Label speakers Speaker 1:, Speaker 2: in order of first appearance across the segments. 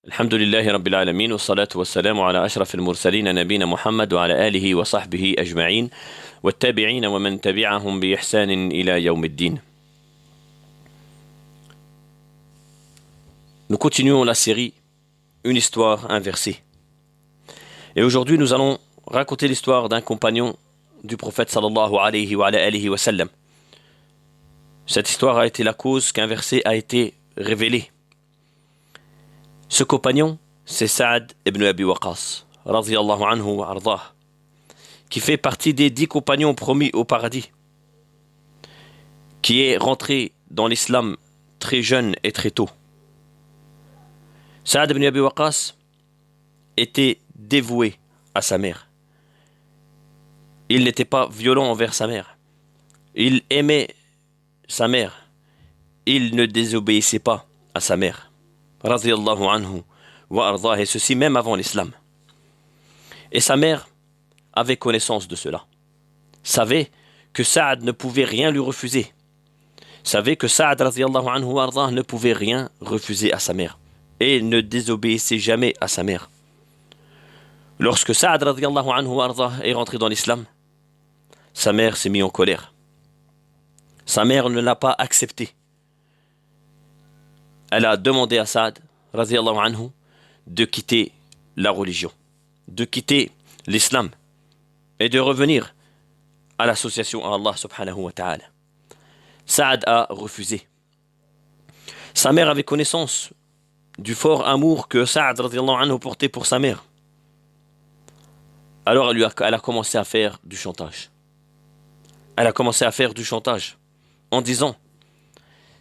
Speaker 1: الحمد لله رب العالمين والصلاة والسلام على أشرف المرسلين نبينا محمد وعلى آله وصحبه أجمعين والتابعين ومن تبعهم بإحسان إلى يوم الدين. Nous continuons la série Une histoire inversée. Et aujourd'hui nous allons raconter l'histoire d'un compagnon du prophète sallallahu alayhi wa sallam. Cette histoire a été la cause qu'un verset a été révélé. Ce compagnon, c'est Saad ibn Abi Waqqas, radiyallahu anhu wa ardah, qui fait partie des 10 compagnons promis au paradis, qui est rentré dans l'islam très jeune et très tôt. Saad ibn Abi Waqqas était dévoué à sa mère. Il n'était pas violent envers sa mère. Il aimait sa mère. Il ne désobéissait pas à sa mère. Radiyallahu anhu wa ardah, et ceci même avant l'islam. Et sa mère avait connaissance de cela. Savait que Saad ne pouvait rien lui refuser. Savait que Saad radiyallahu anhu wa ardah ne pouvait rien refuser à sa mère. Et ne désobéissait jamais à sa mère. Lorsque Saad radiyallahu anhu wa ardah est rentré dans l'islam, sa mère s'est mise en colère. Sa mère ne l'a pas accepté. Elle a demandé à Saad, radiyallahu anhu, de quitter la religion, de quitter l'islam et de revenir à l'association à Allah subhanahu wa ta'ala. Saad a refusé. Sa mère avait connaissance du fort amour que Saad radiyallahu anhu portait pour sa mère. Alors elle a commencé à faire du chantage. Elle a commencé à faire du chantage en disant: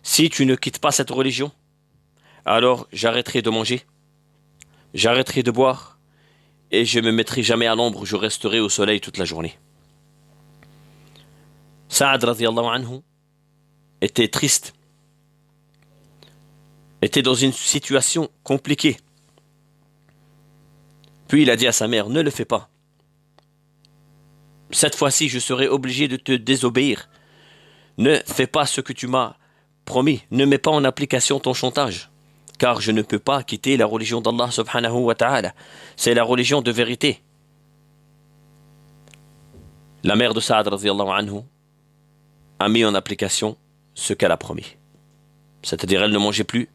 Speaker 1: si tu ne quittes pas cette religion, alors j'arrêterai de manger, j'arrêterai de boire, et je me mettrai jamais à l'ombre, je resterai au soleil toute la journée. Saad radiyallahu anhu était triste, était dans une situation compliquée. Puis il a dit à sa mère: ne le fais pas. Cette fois-ci, je serai obligé de te désobéir. Ne fais pas ce que tu m'as promis. Ne mets pas en application ton chantage. Car je ne peux pas quitter la religion d'Allah subhanahu wa ta'ala. C'est la religion de vérité. La mère de Saad radiyallahu anhu a mis en application ce qu'elle a promis. C'est-à-dire, elle ne mangeait plus,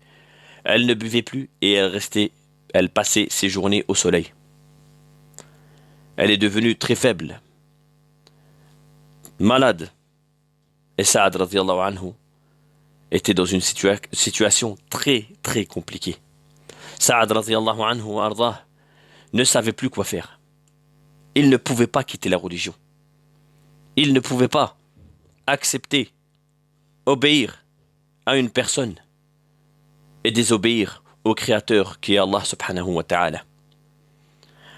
Speaker 1: elle ne buvait plus et elle passait ses journées au soleil. Elle est devenue très faible, malade. Et Saad radiyallahu anhu était dans une situation très très compliquée. Saad radiyallahu anhu wa ardah ne savait plus quoi faire. Il ne pouvait pas quitter la religion. Il ne pouvait pas accepter, obéir à une personne et désobéir au Créateur qui est Allah subhanahu wa ta'ala.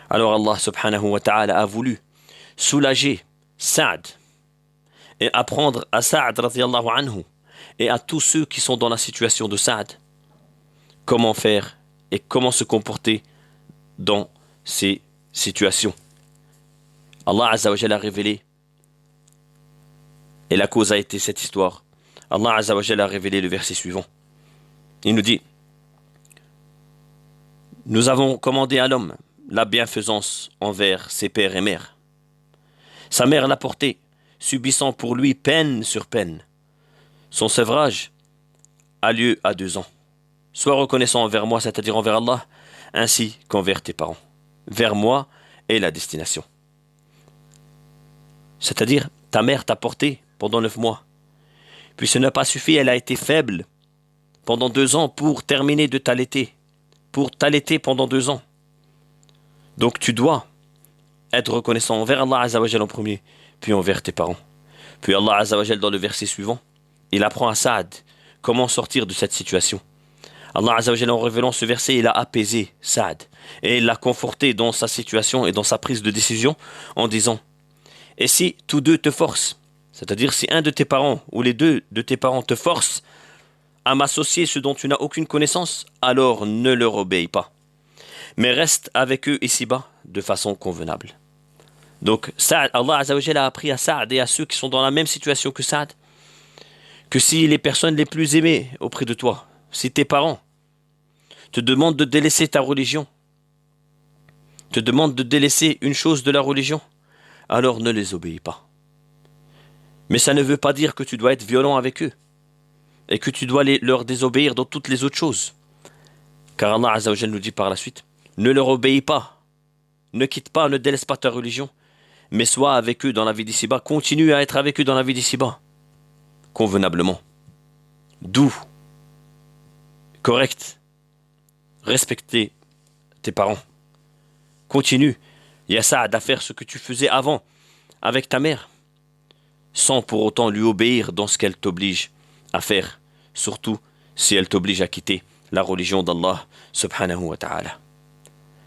Speaker 1: Alors Allah subhanahu wa ta'ala a voulu soulager Saad et apprendre à Saad radiyallahu anhu et à tous ceux qui sont dans la situation de Saad comment faire et comment se comporter dans ces situations. Allah Azza wa Jalla a révélé, et la cause a été cette histoire. Allah Azza wa Jalla a révélé le verset suivant. Il nous dit: nous avons commandé à l'homme la bienfaisance envers ses pères et mères. Sa mère l'a porté, subissant pour lui peine sur peine. Son sevrage a lieu à 2 ans. Sois reconnaissant envers moi, c'est-à-dire envers Allah, ainsi qu'envers tes parents. Vers moi est la destination. C'est-à-dire, ta mère t'a porté pendant 9 mois. Puis ce n'a pas suffi, elle a été faible pendant 2 ans pour terminer de t'allaiter. Pour t'allaiter pendant 2 ans. Donc tu dois être reconnaissant envers Allah Azza wa Jal en premier, puis envers tes parents. Puis Allah Azza wa Jal, dans le verset suivant, il apprend à Saad comment sortir de cette situation. Allah Azza wa Jalla, en révélant ce verset, il a apaisé Saad et il l'a conforté dans sa situation et dans sa prise de décision en disant: et si tous deux te forcent, c'est-à-dire si un de tes parents ou les 2 de tes parents te forcent à m'associer ce dont tu n'as aucune connaissance, alors ne leur obéis pas, mais reste avec eux ici-bas de façon convenable. Donc Allah Azza wa Jalla a appris à Saad et à ceux qui sont dans la même situation que Saad que si les personnes les plus aimées auprès de toi, si tes parents te demande de délaisser ta religion, te demande de délaisser une chose de la religion, alors ne les obéis pas. Mais ça ne veut pas dire que tu dois être violent avec eux et que tu dois leur désobéir dans toutes les autres choses. Car Allah Azza wa Jalla nous dit par la suite, ne leur obéis pas, ne quitte pas, ne délaisse pas ta religion, mais sois avec eux dans la vie d'ici-bas, continue à être avec eux dans la vie d'ici-bas, convenablement, doux, correct, respecter tes parents. Continue, ya Saad, à faire ce que tu faisais avant avec ta mère, sans pour autant lui obéir dans ce qu'elle t'oblige à faire, surtout si elle t'oblige à quitter la religion d'Allah subhanahu wa ta'ala.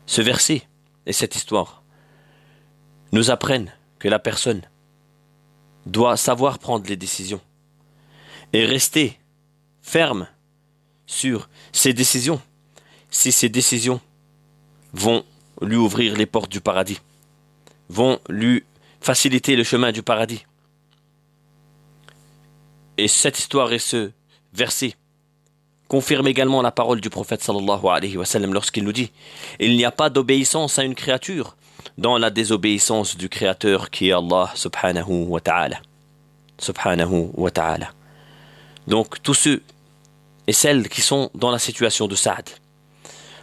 Speaker 1: Ce verset et cette histoire nous apprennent que la personne doit savoir prendre les décisions et rester ferme sur ses décisions si ces décisions vont lui ouvrir les portes du paradis, vont lui faciliter le chemin du paradis. Et cette histoire et ce verset confirment également la parole du prophète sallallahu alayhi wa sallam lorsqu'il nous dit « Il n'y a pas d'obéissance à une créature dans la désobéissance du Créateur qui est Allah subhanahu wa ta'ala. » Subhanahu wa ta'ala. Donc tous ceux et celles qui sont dans la situation de Saad,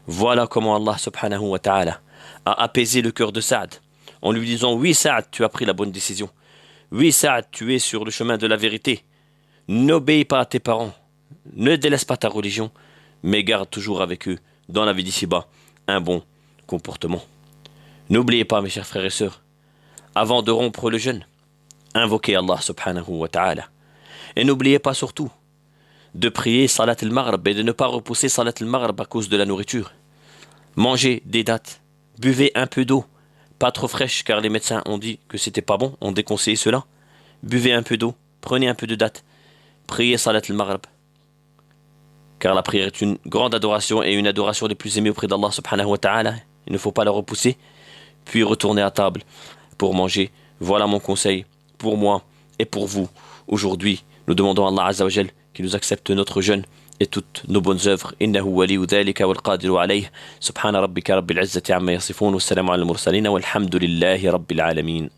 Speaker 1: voilà comment Allah subhanahu wa ta'ala a apaisé le cœur de Saad en lui disant « Oui Saad, tu as pris la bonne décision. Oui Saad, tu es sur le chemin de la vérité. N'obéis pas à tes parents. Ne délaisse pas ta religion, mais garde toujours avec eux, dans la vie d'ici-bas, un bon comportement. » N'oubliez pas, mes chers frères et sœurs, avant de rompre le jeûne, invoquez Allah subhanahu wa ta'ala. Et n'oubliez pas surtout de prier Salat al-Maghrib et de ne pas repousser Salat al-Maghrib à cause de la nourriture. Mangez des dattes, buvez un peu d'eau, pas trop fraîche car les médecins ont dit que c'était pas bon, ont déconseillé cela. Buvez un peu d'eau, prenez un peu de dattes, priez Salat al-Maghrib. Car la prière est une grande adoration et une adoration des plus aimées auprès d'Allah subhanahu wa ta'ala. Il ne faut pas la repousser. Puis retourner à table pour manger. Voilà mon conseil pour moi et pour vous. Aujourd'hui, nous demandons à Allah Azza wa Jal qui nous accepte notre jeûne et toutes nos bonnes œuvres. Innahu waliyu dhalika wal qadiru alayh. Subhana rabbika rabbil izzati amma yasifun. Wassalamu ala al mursalin walhamdulillahi rabbil alamin.